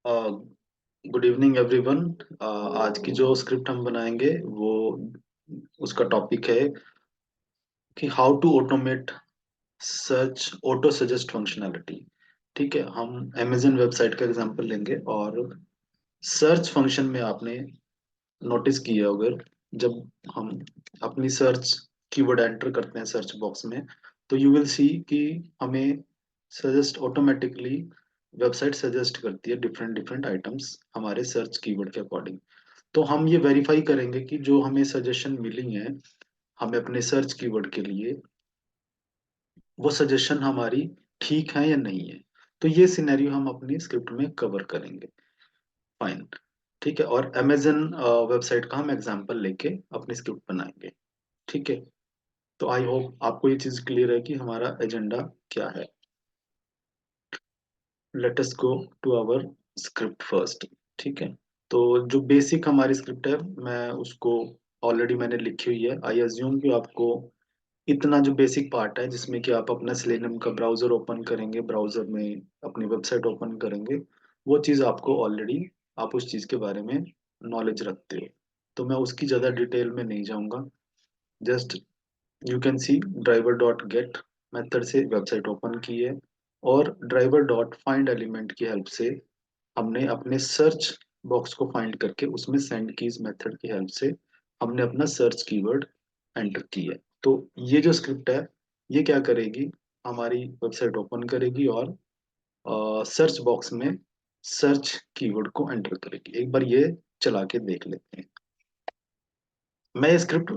Good evening everyone. आज की जो स्क्रिप्ट हम बनाएंगे वो उसका टॉपिक है कि how to automate search auto suggest functionality. ठीक है, हम अमेजन वेबसाइट का एग्जांपल लेंगे और सर्च फंक्शन में आपने नोटिस किया होगा, जब हम अपनी सर्च कीवर्ड एंटर करते हैं सर्च बॉक्स में, तो यू विल सी कि हमें सजेस्ट ऑटोमेटिकली वेबसाइट सजेस्ट करती है डिफरेंट डिफरेंट आइटम्स हमारे सर्च कीवर्ड के अकॉर्डिंग। तो हम ये वेरीफाई करेंगे कि जो हमें सजेशन मिली है हमें अपने सर्च कीवर्ड के लिए, वो सजेशन हमारी ठीक है या नहीं है। तो ये सिनेरियो हम अपनी स्क्रिप्ट में कवर करेंगे। फाइन, ठीक है। और अमेजन वेबसाइट का हम एग्जांपल लेके अपनी स्क्रिप्ट बनाएंगे। ठीक है, तो आई होप आपको ये चीज क्लियर है कि हमारा एजेंडा क्या है। Let us go to our script first. ठीक है, तो जो बेसिक हमारी स्क्रिप्ट है मैं उसको ऑलरेडी मैंने लिखी हुई है। आई अज्यूम कि आपको इतना जो बेसिक पार्ट है जिसमें कि आप अपना सेलेनियम का ब्राउजर ओपन करेंगे, ब्राउजर में अपनी वेबसाइट ओपन करेंगे, वो चीज़ आपको ऑलरेडी, आप उस चीज़ के बारे में नॉलेज रखते हो। तो मैं उसकी ज़्यादा डिटेल में नहीं जाऊंगा। Just you can see driver dot get method से वेबसाइट ओपन की है, और ड्राइवर डॉट फाइंड एलिमेंट की हेल्प से हमने अपने सर्च बॉक्स को फाइंड करके उसमें सेंड कीज मेथड की हेल्प से हमने अपना सर्च कीवर्ड एंटर की है। तो ये जो स्क्रिप्ट है ये क्या करेगी, हमारी वेबसाइट ओपन करेगी और सर्च बॉक्स में सर्च कीवर्ड को एंटर करेगी। एक बार ये चला के देख लेते हैं। मैं ये स्क्रिप्ट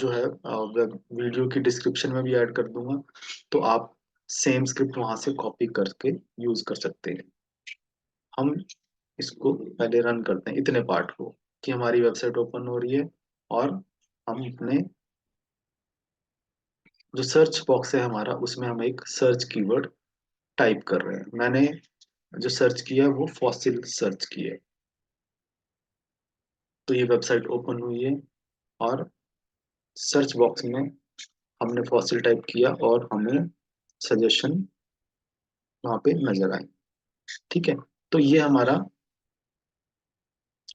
जो है वीडियो की डिस्क्रिप्शन में भी ऐड कर दूंगा, तो आप सेम स्क्रिप्ट वहां से कॉपी करके यूज कर सकते हैं। हम इसको पहले रन करते हैं इतने पार्ट को, कि हमारी वेबसाइट ओपन हो रही है और हम अपने जो सर्च बॉक्स है हमारा उसमें हम एक सर्च कीवर्ड टाइप कर रहे हैं। मैंने जो सर्च किया है वो फॉसिल सर्च किया है। तो ये वेबसाइट ओपन हुई है और सर्च बॉक्स में हमने फॉसिल टाइप किया और हमें सजेशन वहां पे नजर आए। ठीक है, तो ये हमारा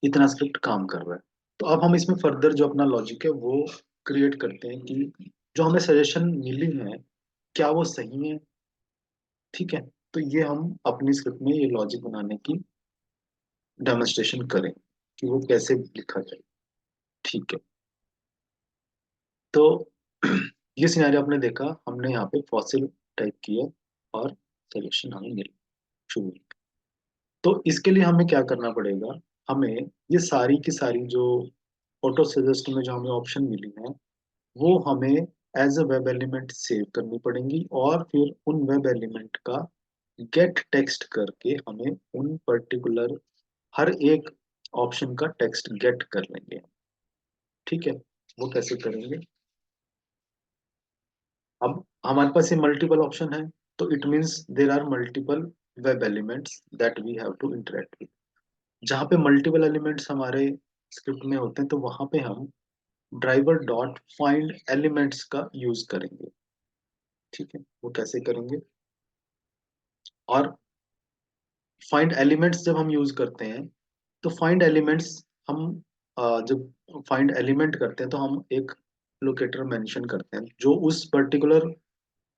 इतना स्क्रिप्ट काम कर रहा है। तो अब हम इसमें फर्दर जो अपना लॉजिक है वो क्रिएट करते हैं कि जो हमें सजेशन मिली है क्या वो सही है। ठीक है, तो ये हम अपनी स्क्रिप्ट में ये लॉजिक बनाने की डेमोन्स्ट्रेशन करें कि वो कैसे लिखा जाए। ठीक है, तो ये सिनेरियो आपने देखा, हमने यहाँ पे फॉसिल टाइप किया और सजेशन हमें मिल शुरू हुई। तो इसके लिए हमें क्या करना पड़ेगा, हमें ये सारी की सारी जो ऑटो सजेस्ट में जो हमें ऑप्शन मिली है वो हमें as a web element save करनी पड़ेंगी, और फिर उन वेब एलिमेंट का गेट टेक्स्ट करके हमें उन पर्टिकुलर हर एक ऑप्शन का टेक्स्ट गेट कर लेंगे। ठीक है, वो कैसे करेंगे। अब हमारे पास ये मल्टीपल ऑप्शन है, तो it means there are multiple web elements that we have to interact with. जहाँ पे मल्टीपल एलिमेंट्स हमारे स्क्रिप्ट में होते हैं तो वहां पे हम ड्राइवर डॉट फाइंड एलिमेंट्स का यूज करेंगे। ठीक है, वो कैसे करेंगे। और फाइंड एलिमेंट्स जब हम यूज करते हैं तो फाइंड एलिमेंट्स हम जब फाइंड एलिमेंट करते हैं तो हम एक लोकेटर मेंशन करते हैं जो उस पर्टिकुलर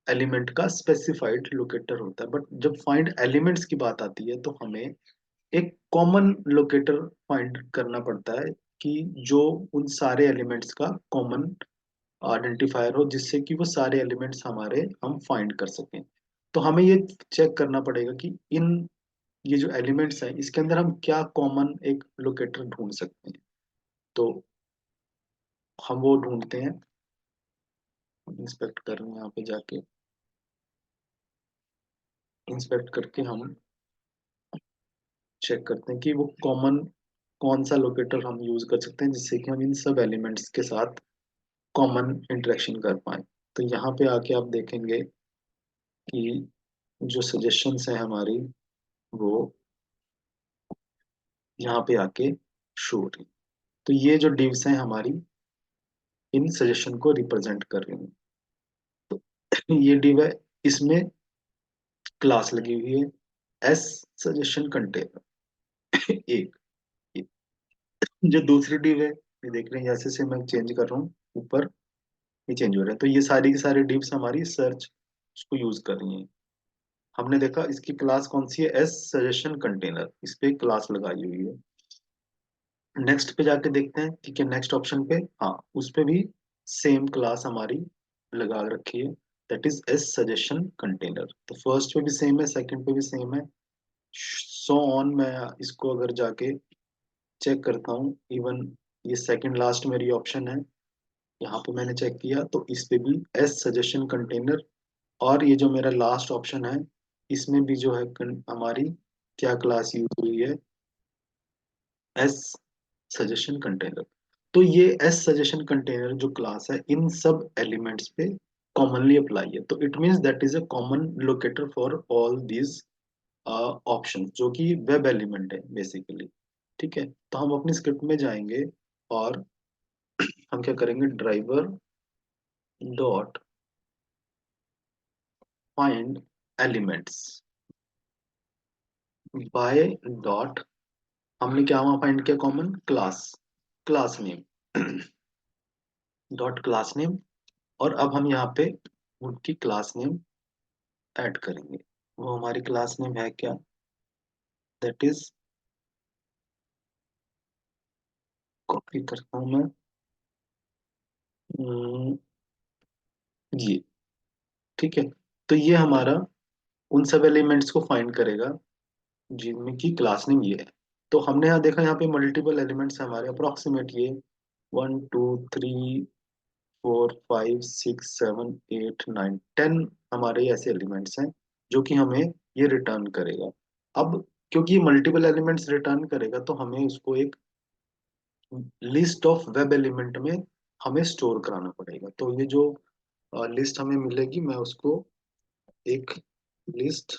एलिमेंट का स्पेसिफाइड लोकेटर होता है। बट जब फाइंड एलिमेंट्स की बात आती है तो हमें एक कॉमन लोकेटर फाइंड करना पड़ता है, कि जो उन सारे एलिमेंट्स का कॉमन आइडेंटिफायर हो, जिससे कि वो सारे एलिमेंट्स हमारे हम फाइंड कर सकें। तो हमें ये चेक करना पड़ेगा कि इन ये जो एलिमेंट्स हैं इसके अंदर हम क्या कॉमन एक लोकेटर ढूंढ सकते हैं। तो हम वो ढूंढते हैं, इंस्पेक्ट कर रहे हैं यहाँ पे जाके, इंस्पेक्ट करके हम चेक करते हैं कि वो कॉमन कौन सा लोकेटर हम यूज कर सकते हैं जिससे कि हम इन सब एलिमेंट्स के साथ कॉमन इंटरेक्शन कर पाए। तो यहाँ पे आके आप देखेंगे कि जो सजेशंस हैं हमारी वो यहाँ पे आके शो हो रही। तो ये जो डिव्स हैं हमारी इन सजेशन को रिप्रेजेंट कर रही हैं। तो ये डिव है, इसमें क्लास लगी हुई है एस सजेशन कंटेनर। एक, जो दूसरी डिव है, ये देख रहे हैं जैसे से मैं चेंज कर रहा हूँ ऊपर, ये चेंज हो रहा है। तो ये सारी की सारी डिव्स हमारी सर्च उसको यूज कर रही हैं। हमने देखा इसकी क्लास कौन सी है, एस सजेशन कंटेनर, इस पे क्लास लगाई हुई है। नेक्स्ट पे जाके देखते हैं, ठीक है, नेक्स्ट ऑप्शन पे, हाँ उस पे भी सेम क्लास हमारी लगा रखी है, that is S suggestion container. तो फर्स्ट पे भी सेम है, सेकंड पे भी सेम है, सो ऑन। मैं इसको अगर जाके चेक करता हूँ, इवन ये सेकंड लास्ट मेरी ऑप्शन है, यहाँ पे मैंने चेक किया तो इस पे भी एस सजेशन कंटेनर। और ये जो मेरा लास्ट ऑप्शन है, इसमें भी जो है हमारी क्या क्लास यूज हुई है, एस सजेशन कंटेनर। तो ये एस सजेशन कंटेनर जो क्लास है, इन सब एलिमेंट्स पे कॉमनली अप्लाई है। तो it means that is a common locator for all these option, जो कि वेब एलिमेंट है बेसिकली। ठीक है, तो हम अपनी स्क्रिप्ट में जाएंगे और हम क्या करेंगे, driver dot find elements bye dot, हमने क्या वहां फाइंड किया, common class, class name dot class name. और अब हम यहाँ पे उनकी क्लास नेम ऐड करेंगे। वो हमारी क्लास नेम है क्या, दैट इज, कॉपी करता हूँ मैं, हम्म, ये, ठीक है। तो ये हमारा उन सब एलिमेंट्स को फाइंड करेगा जिनमें की क्लास नेम ये है। तो हमने यहाँ देखा, यहाँ पे मल्टीपल एलिमेंट्स है हमारे, अप्रोक्सीमेट ये 1 2 3 4 5 6 7 8 9 10 हमारे ऐसे एलिमेंट्स हैं जो कि हमें ये रिटर्न करेगा। अब क्योंकि ये मल्टीपल एलिमेंट्स रिटर्न करेगा, तो हमें उसको एक लिस्ट ऑफ वेब एलिमेंट में हमें स्टोर कराना पड़ेगा। तो ये जो लिस्ट हमें मिलेगी, मैं उसको एक लिस्ट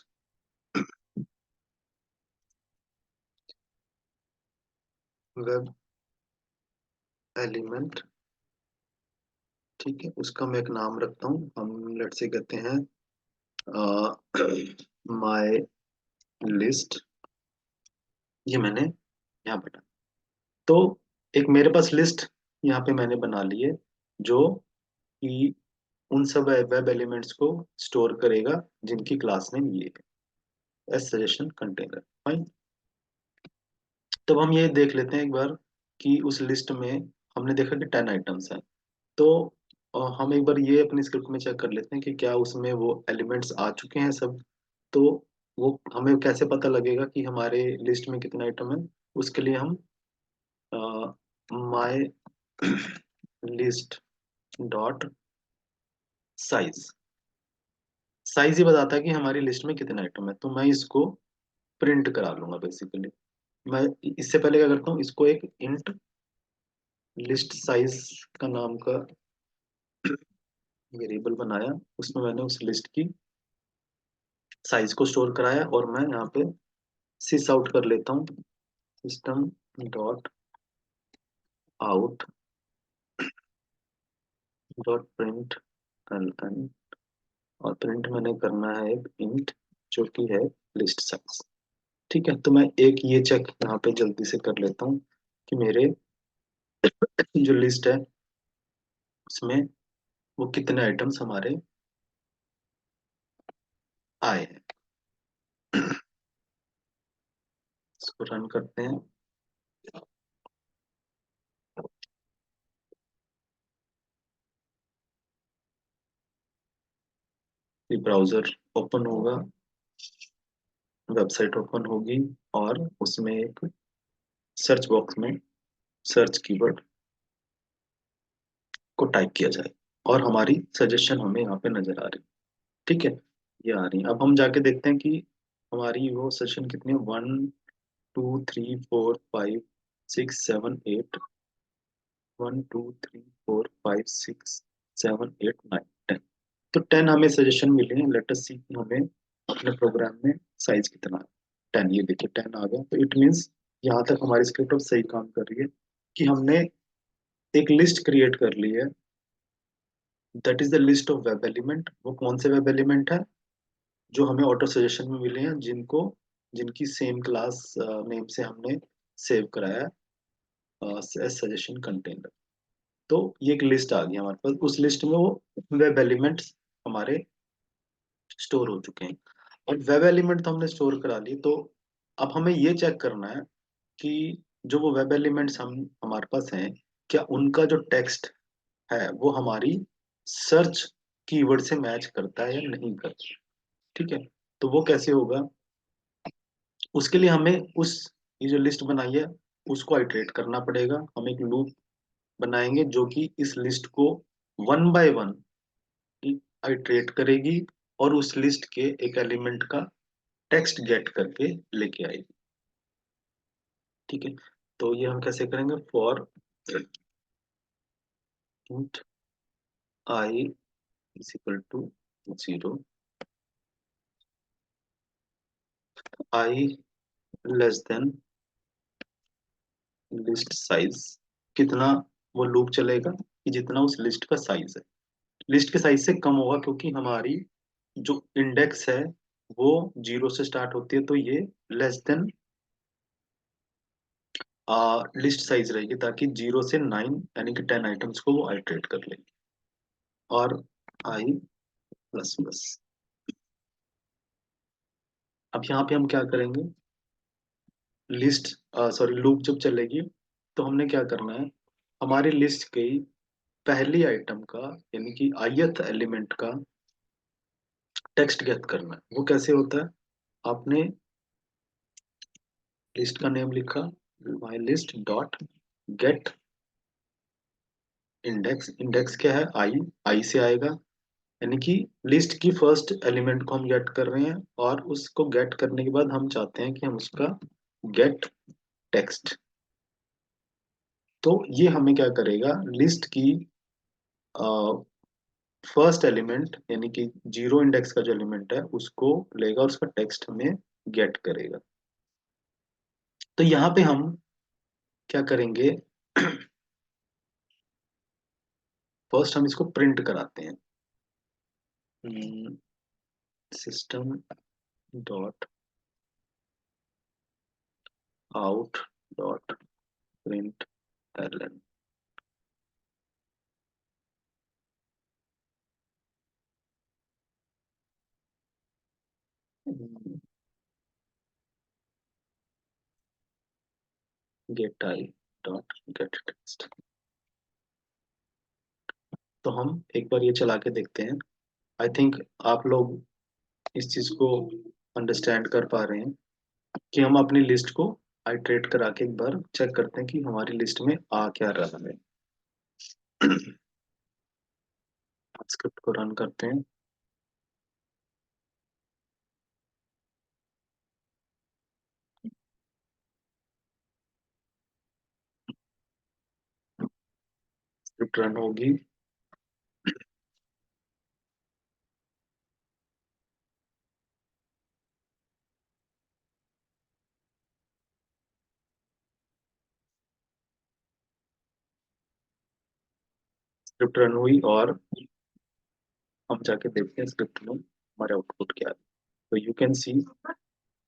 वेब एलिमेंट, ठीक है, उसका मैं एक नाम रखता हूँ, हम लेट से कहते हैं माय लिस्ट, ये मैंने यहाँ बता। तो एक मेरे पास लिस्ट यहाँ पे मैंने बना ली है, जो कि उन सब वेब एलिमेंट्स को स्टोर करेगा जिनकी क्लास नेम ये है, एस सजेशन कंटेनर, फाइन। तब हम ये देख लेते हैं एक बार कि उस लिस्ट में हमने देखा कि 10 आइटम्स हैं। तो हम एक बार ये अपनी स्क्रिप्ट में चेक कर लेते हैं कि क्या उसमें वो एलिमेंट्स आ चुके हैं सब। तो वो हमें कैसे पता लगेगा कि हमारे लिस्ट में कितने आइटम है, उसके लिए हम my list dot size, size ही बताता है कि हमारी लिस्ट में कितने आइटम है। तो मैं इसको प्रिंट करा लूंगा बेसिकली। मैं इससे पहले क्या करता हूँ, इसको एक इंट लिस्ट साइज का नाम का वेरिएबल बनाया, उसमें मैंने उस लिस्ट की साइज को स्टोर कराया, और मैं यहाँ पे सिस आउट कर लेता हूँ, system dot out dot print L N, और प्रिंट मैंने करना है एक इंट जो कि है लिस्ट साइज। ठीक है, तो मैं एक ये चेक यहाँ पे जल्दी से कर लेता हूँ कि मेरे जो लिस्ट है उसमें वो कितने आइटम्स हमारे आए हैं। इसको रन करते हैं, ये ब्राउजर ओपन होगा, वेबसाइट ओपन होगी, और उसमें एक सर्च बॉक्स में सर्च कीवर्ड को टाइप किया जाए, और हमारी सजेशन हमें यहाँ पे नजर आ रही। ठीक है, ये आ रही। अब हम जाके देखते हैं कि हमारी वो सजेशन कितनी है, 1 2 3 4 5 6 7 8, 1 2 3 4 5 6 7 8 9 10। तो 10 हमें सजेशन मिले हैं, लेट अस सी कि हमें अपने प्रोग्राम में साइज कितना है। 10, ये देखिए 10 आ गया। तो इट मीन्स यहाँ तक हमारी स्क्रिप्ट अब सही काम कर रही है कि हमने एक लिस्ट क्रिएट कर ली है, that is the list of web element. वो कौन से वेब एलिमेंट है, जो हमें ऑटो सजेशन में मिले हैं, जिनको जिनकी सेम क्लास नेम से हमने सेव कराया है सजेशन कंटेनर। तो ये एक लिस्ट आ गई हमारे पास, उस लिस्ट में वो वेब एलिमेंट्स हमारे स्टोर हो चुके हैं। और वेब एलिमेंट तो हमने स्टोर करा लिए, तो अब हमें ये चेक करना है कि जो वो वेब एलिमेंट्स हम हमारे पास हैं, क्या उनका जो टेक्स्ट है वो हमारी सर्च कीवर्ड से मैच करता है या नहीं करता। ठीक है, तो वो कैसे होगा, उसके लिए हमें उस ये जो लिस्ट बनाई है उसको आइटरेट करना पड़ेगा। हम एक लूप बनाएंगे जो कि इस लिस्ट को वन बाय वन आइटरेट करेगी और उस लिस्ट के एक एलिमेंट का टेक्स्ट गेट करके लेके आएगी। ठीक है, तो ये हम कैसे करेंगे, for int I is equal to 0, I less than list size. कितना वो लूप चलेगा, कि जितना उस लिस्ट का साइज है। लिस्ट के साइज से कम होगा, क्योंकि हमारी जो इंडेक्स है वो 0 से स्टार्ट होती है, तो ये लेस देन लिस्ट साइज रहेगी, ताकि 0 से 9 यानी कि 10 आइटम्स को वो आइटरेट कर लेगी। और आई प्लस प्लस। अब यहाँ पे हम क्या करेंगे, लिस्ट सॉरी लूप जब चलेगी तो हमने क्या करना है, हमारी लिस्ट की पहली आइटम का यानी कि ith एलिमेंट का टेक्स्ट गेट करना है। वो कैसे होता है, आपने लिस्ट का नेम लिखा my list dot gate index. Index क्या है, आई से आएगा, यानी कि लिस्ट की फर्स्ट एलिमेंट को हम गेट कर रहे हैं, और उसको गेट करने के बाद हम चाहते हैं कि हम उसका गेट टेक्स्ट। तो ये हमें क्या करेगा, लिस्ट की फर्स्ट एलिमेंट यानी कि 0 इंडेक्स का जो एलिमेंट है उसको लेगा और उसका टेक्स्ट हमें गेट करेगा। तो यहाँ पे हम क्या करेंगे, फर्स्ट हम इसको प्रिंट कराते हैं, system dot out dot print ln. Get I dot get text. तो हम एक बार ये चला के देखते हैं। आई थिंक आप लोग इस चीज को अंडरस्टैंड कर पा रहे हैं कि हम अपनी लिस्ट को आइटरेट करा के एक बार चेक करते हैं कि हमारी लिस्ट में आ क्या रहा है। स्क्रिप्ट को रन करते हैं। स्क्रिप्ट रन होगी। स्क्रिप्ट रन हुई और हम जाके देखते हैं स्क्रिप्ट में हमारे आउटपुट क्या है। तो यू कैन सी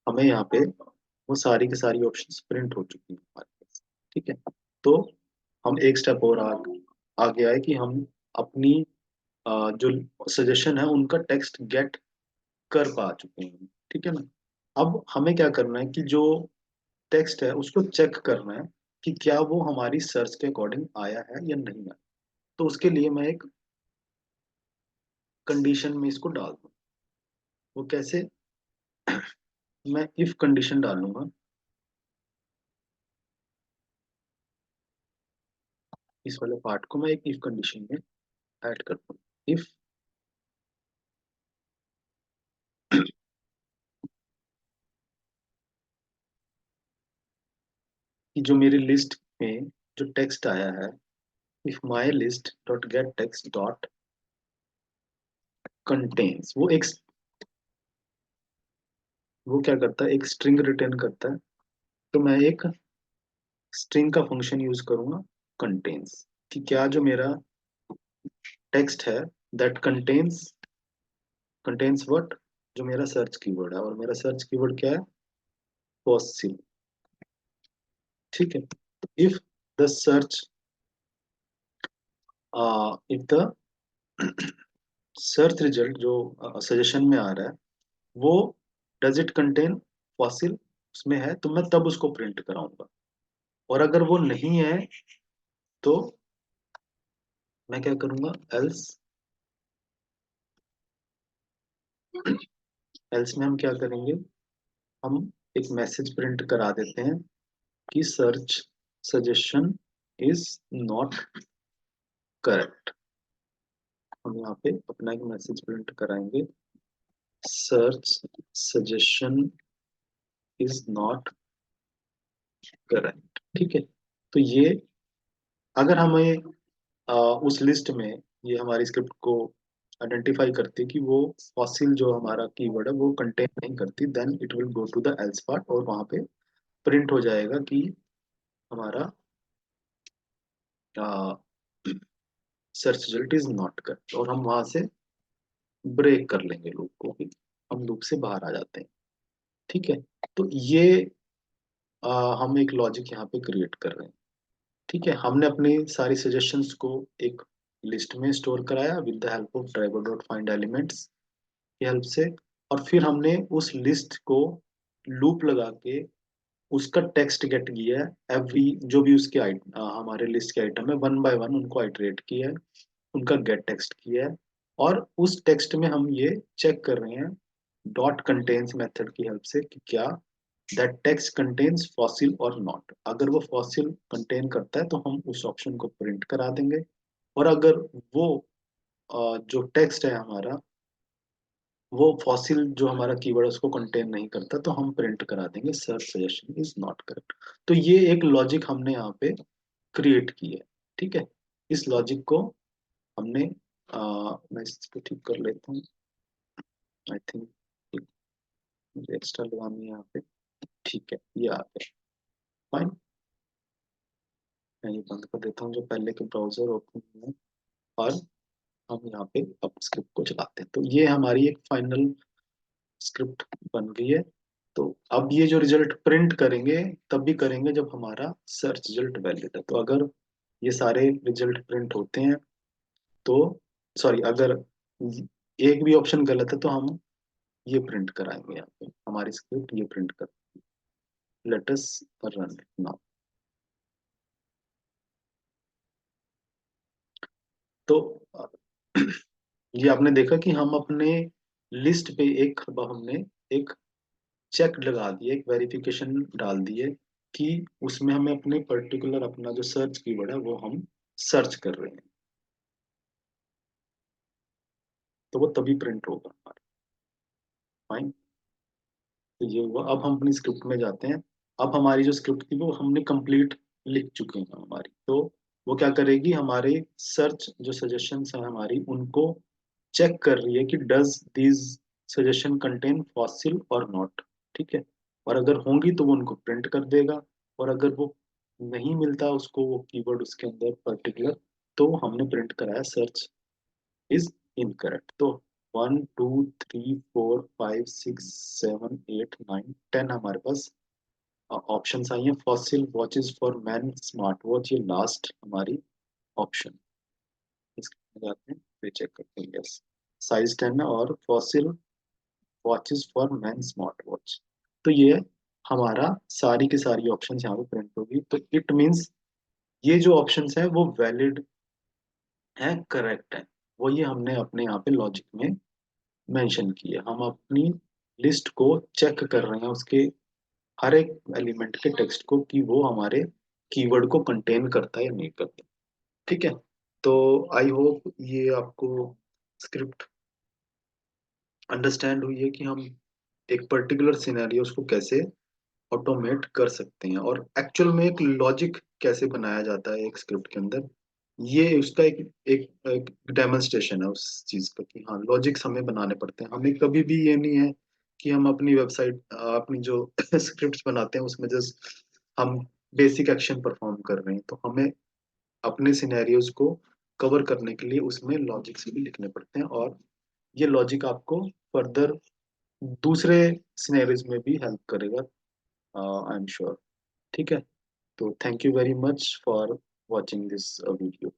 हमें यहाँ पे वो सारी की सारी ऑप्शंस प्रिंट हो चुकी हैं हमारे पास। ठीक है, तो हम एक स्टेप और आगे आए कि हम अपनी जो सजेशन है उनका टेक्स्ट गेट कर पा चुके हैं। ठीक है ना, अब हमें क्या करना है कि जो टेक्स्ट है उसको चेक करना है कि क्या वो हमारी सर्च के अकॉर्डिंग आया है या नहीं आया। तो उसके लिए मैं एक कंडीशन में इसको डाल दूँ। वो कैसे, मैं इफ कंडीशन डालूंगा, इस वाले पार्ट को मैं एक इफ कंडीशन में ऐड कर दूँ। इफ कि जो मेरी लिस्ट में जो टेक्स्ट आया है, if my list dot get text dot contains, वो क्या करता है, एक स्ट्रिंग रिटर्न करता है। तो मैं एक स्ट्रिंग का फंक्शन यूज करूंगा कंटेन्स, कि क्या जो मेरा टेक्स्ट है दैट कंटेन्स व्हाट, जो मेरा सर्च कीवर्ड है। और मेरा सर्च कीवर्ड क्या है, फॉसिल, ठीक है। If the search if the search result जो सजेशन में आ रहा है वो डज इट कंटेन फॉसिल उसमें है, तो मैं तब उसको प्रिंट कराऊंगा। और अगर वो नहीं है तो मैं क्या करूंगा, एल्स। एल्स में हम क्या करेंगे, हम एक मैसेज प्रिंट करा देते हैं कि search suggestion is not correct. हम यहाँ पे अपना एक मैसेज प्रिंट कराएंगे, search suggestion is not correct, ठीक है। तो ये अगर हमें उस लिस्ट में ये हमारी स्क्रिप्ट को आइडेंटिफाई करती है कि वो फॉसिल जो हमारा कीवर्ड है वो कंटेन नहीं करती, then it will go to the else part और वहां पे प्रिंट हो जाएगा कि हमारा search result is not correct, और हम वहां से ब्रेक कर लेंगे लूप को, भी हम लूप से बाहर आ जाते हैं, ठीक है। तो ये हम एक लॉजिक यहाँ पे क्रिएट कर रहे हैं, ठीक है। हमने अपनी सारी सजेशंस को एक लिस्ट में स्टोर कराया with the help of driver dot find elements की हेल्प से, और फिर हमने उस लिस्ट को लूप लगा के उसका टेक्स्ट गेट किया है, एवरी जो भी उसके हमारे लिस्ट के आइटम है वन बाय वन उनको आइटरेट किया है, उनका गेट टेक्स्ट किया है, और उस टेक्स्ट में हम ये चेक कर रहे हैं डॉट कंटेन्स मेथड की हेल्प से कि क्या दैट टेक्स्ट कंटेन्स फॉसिल और नॉट। अगर वो फॉसिल कंटेन करता है तो हम उस ऑप्शन को प्रिंट करा देंगे, और अगर वो जो टेक्स्ट है हमारा वो फॉसिल जो हमारा कीवर्ड है उसको कंटेन नहीं करता, तो हम प्रिंट करा देंगे search suggestion is not correct. तो ये एक लॉजिक हमने यहाँ पे क्रिएट की है, ठीक है। इस लॉजिक को हमने मैं इसको ठीक कर लेता हूँ, आई थिंक मुझे एक्स्ट्रा लगानी है यहाँ पे, ठीक है ये आ गया, फाइन। मैं ये बंद कर देता हूँ जो पहले के ब्राउजर ओपन है, और हम यहाँ पे अब स्क्रिप्ट को चलाते हैं। तो ये हमारी एक फाइनल स्क्रिप्ट बन गई है। तो अब ये जो रिजल्ट प्रिंट करेंगे तब भी करेंगे जब हमारा सर्च रिजल्ट वैलिड है। तो अगर ये सारे रिजल्ट प्रिंट होते हैं तो, सॉरी, अगर एक भी ऑप्शन गलत है तो हम ये प्रिंट कराएंगे, यहाँ पे हमारी स्क्रिप्ट ये प्रिंट कर, लेट अस रन नाउ। तो ये आपने देखा कि हम अपने लिस्ट पे एक, अब हमने एक चेक लगा दिया, एक वेरिफिकेशन डाल दिए कि उसमें हमें अपने पर्टिकुलर अपना जो सर्च कीवर्ड है वो हम सर्च कर रहे हैं, तो वो तभी प्रिंट होगा हमारा, फाइन। तो ये हुआ। अब हम अपनी स्क्रिप्ट में जाते हैं। अब हमारी जो स्क्रिप्ट थी वो हमने कंप्लीट लिख चुके हैं हमारी, तो वो क्या करेगी, हमारे सर्च जो सजेशंस हैं हमारी उनको चेक कर रही है कि does these suggestion contain fossil और नॉट, ठीक है। और अगर होंगी तो वो उनको प्रिंट कर देगा, और अगर वो नहीं मिलता उसको वो कीवर्ड उसके अंदर पर्टिकुलर, तो हमने प्रिंट कराया सर्च इज इनकरेक्ट। तो 1 2 3 4 5 6 7 8 9 10 हमारे पास ऑप्शंस आई हैं। Fossil watches for man smart watch, ये लास्ट हमारी ऑप्शन, इसमें जाते हैं फिर चेक करते हैं, यस साइज 10 है, और fossil watches for man smart watch. तो ये हमारा सारी की सारी ऑप्शंस यहाँ पे प्रिंट होगी, तो इट मीन्स ये जो ऑप्शंस है वो वैलिड है, करेक्ट है। वो ये हमने अपने यहाँ पे लॉजिक में मेंशन किया, हम अपनी लिस्ट को चेक कर रहे हैं उसके हर एक एलिमेंट के टेक्स्ट को कि वो हमारे कीवर्ड को कंटेन करता है या नहीं करता, ठीक है। तो आई होप ये आपको स्क्रिप्ट अंडरस्टैंड हुई है कि हम एक पर्टिकुलर सिनेरियोस को कैसे ऑटोमेट कर सकते हैं, और एक्चुअल में एक लॉजिक कैसे बनाया जाता है एक स्क्रिप्ट के अंदर। ये उसका एक डेमोन्स्ट्रेशन है उस चीज का कि हाँ लॉजिक्स हमें बनाने पड़ते हैं। हमें कभी भी ये नहीं है कि हम अपनी वेबसाइट अपनी जो स्क्रिप्ट्स बनाते हैं उसमें जस्ट हम बेसिक एक्शन परफॉर्म कर रहे हैं, तो हमें अपने सिनेरियोज को कवर करने के लिए उसमें लॉजिक्स भी लिखने पड़ते हैं, और ये लॉजिक आपको फर्दर दूसरे सिनेरियोज में भी हेल्प करेगा आई एम श्योर। ठीक है, तो thank you very much for watching this video.